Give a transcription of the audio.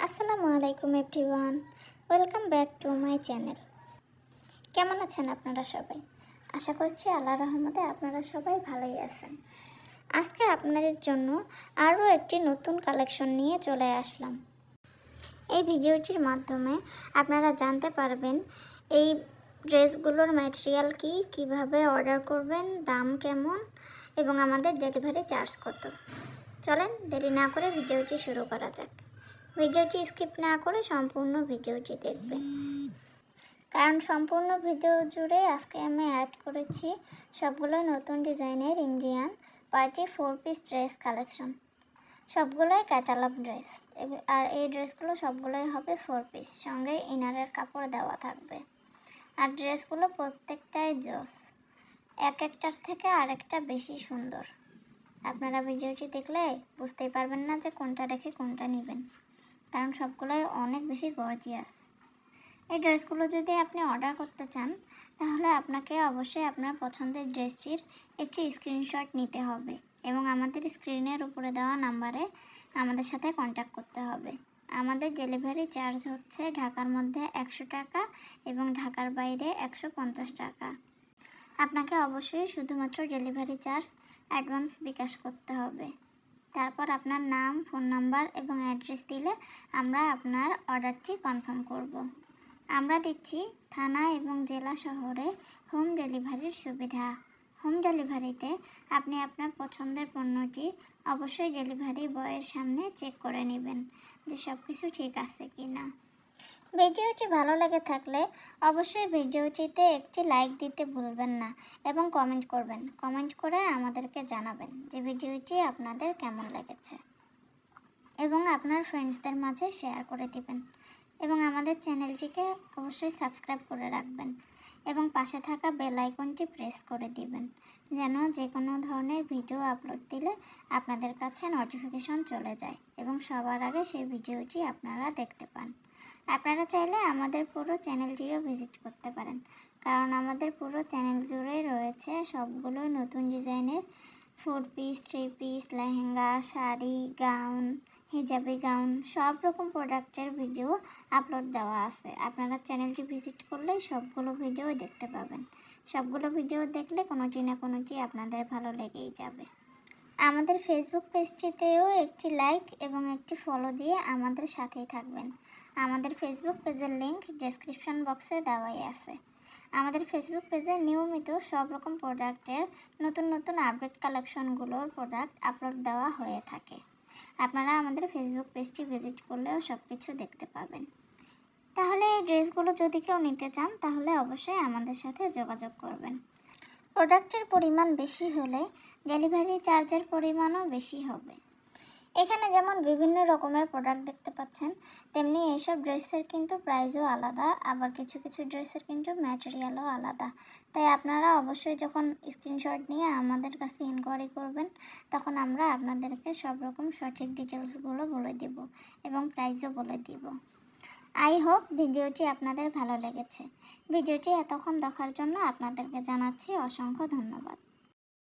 আসসালামু আলাইকুম everyone, welcome back to my channel. কেমন আছেন আপনারা সবাই? আশা করছি আল্লাহর রহমতে আপনারা সবাই ভালোই আছেন। আজকে আপনাদের জন্য আরও একটি নতুন কালেকশন নিয়ে চলে আসলাম। এই ভিডিওটির মাধ্যমে আপনারা জানতে পারবেন এই ড্রেসগুলোর ম্যাটেরিয়াল কী, কীভাবে অর্ডার করবেন, দাম কেমন এবং আমাদের ডেলিভারি চার্জ কত। চলেন দেরি না করে ভিডিওটি শুরু করা যাক। ভিডিওটি স্কিপ না করে সম্পূর্ণ ভিডিওটি দেখবেন, কারণ সম্পূর্ণ ভিডিও জুড়ে আজকে আমি অ্যাড করেছি সবগুলো নতুন ডিজাইনের Indian party 4 piece dress collection. সবগুলোই ক্যাটালগ ড্রেস, আর এই ড্রেসগুলো সবগুলোই হবে 4 পিস, সঙ্গে ইনারের কাপড় দেওয়া থাকবে। আর ড্রেসগুলো প্রত্যেকটাই জোস, এক একটার থেকে আরেকটা বেশি সুন্দর। আপনারা ভিডিওটি দেখলে বুঝতেই পারবেন না যে কোনটা রেখে কোনটা নেবেন, কারণ সবগুলোই অনেক বেশি গর্জিয়াস। এই ড্রেসগুলো যদি আপনি অর্ডার করতে চান, তাহলে আপনাকে অবশ্যই আপনার পছন্দের ড্রেসটির একটি স্ক্রিনশট নিতে হবে এবং আমাদের স্ক্রিনের উপরে দেওয়া নাম্বারে আমাদের সাথে কন্ট্যাক্ট করতে হবে। আমাদের ডেলিভারি চার্জ হচ্ছে ঢাকার মধ্যে 100 টাকা এবং ঢাকার বাইরে 150 টাকা। আপনাকে অবশ্যই শুধুমাত্র ডেলিভারি চার্জ অ্যাডভান্স বিকাশ করতে হবে। তারপর আপনার নাম, ফোন নাম্বার এবং অ্যাড্রেস দিলে আমরা আপনার অর্ডারটি কনফার্ম করব। আমরা দিচ্ছি থানা এবং জেলা শহরে হোম ডেলিভারির সুবিধা। হোম ডেলিভারিতে আপনি আপনার পছন্দের পণ্যটি অবশ্যই ডেলিভারি বয়ের সামনে চেক করে নেবেন যে সব কিছু ঠিক আছে কি না। ভিডিওটি ভালো লেগে থাকলে অবশ্যই ভিডিওটিতে একটি লাইক দিতে ভুলবেন না এবং কমেন্ট করবেন। কমেন্ট করে আমাদেরকে জানাবেন যে ভিডিওটি আপনাদের কেমন লেগেছে এবং আপনার ফ্রেন্ডসদের মাঝে শেয়ার করে দিবেন এবং আমাদের চ্যানেলটিকে অবশ্যই সাবস্ক্রাইব করে রাখবেন এবং পাশে থাকা বেল আইকনটি প্রেস করে দিবেন, যেন যে কোনো ধরনের ভিডিও আপলোড দিলে আপনাদের কাছে নোটিফিকেশন চলে যায় এবং সবার আগে সেই ভিডিওটি আপনারা দেখতে পান। আপনারা চাইলে আমাদের পুরো চ্যানেলটিও ভিজিট করতে পারেন, কারণ আমাদের পুরো চ্যানেল জুড়ে রয়েছে সবগুলো নতুন ডিজাইনের 4 piece, 3 piece, lehenga, sari, gown, hijabi gown, সব রকম প্রোডাক্টের ভিডিও আপলোড দেওয়া আছে। আপনারা চ্যানেলটি ভিজিট করলে সবগুলো ভিডিও দেখতে পাবেন। সবগুলো ভিডিও দেখলে কোনোটি না কোনোটি আপনাদের ভালো লেগেই যাবে। আমাদের ফেসবুক পেজটিতেও একটি লাইক এবং একটি ফলো দিয়ে আমাদের সাথেই থাকবেন। আমাদের ফেসবুক পেজের লিংক ডেসক্রিপশন বক্সে দেওয়াই আছে। আমাদের ফেসবুক পেজে নিয়মিত সব রকম প্রোডাক্টের নতুন নতুন আপডেট কালেকশনগুলোর প্রোডাক্ট আপলোড দেওয়া হয়ে থাকে। আপনারা আমাদের ফেসবুক পেজটি ভিজিট করলেও সব কিছু দেখতে পাবেন। তাহলে এই ড্রেসগুলো যদি কেউ নিতে চান, তাহলে অবশ্যই আমাদের সাথে যোগাযোগ করবেন। প্রোডাক্টের পরিমাণ বেশি হলে ডেলিভারি চার্জের পরিমাণও বেশি হবে। এখানে যেমন বিভিন্ন রকমের প্রোডাক্ট দেখতে পাচ্ছেন, তেমনি এইসব ড্রেসের কিন্তু প্রাইসও আলাদা, আবার কিছু কিছু ড্রেসের কিন্তু ম্যাটেরিয়ালও আলাদা। তাই আপনারা অবশ্যই যখন স্ক্রিনশট নিয়ে আমাদের কাছে ইনকোয়ারি করবেন, তখন আমরা আপনাদেরকে সব রকম সঠিক ডিটেলসগুলো বলে দেব এবং প্রাইসও বলে দিব। আই হোপ ভিডিওটি আপনাদের ভালো লেগেছে। ভিডিওটি এতক্ষণ দেখার জন্য আপনাদেরকে জানাচ্ছি অসংখ্য ধন্যবাদ।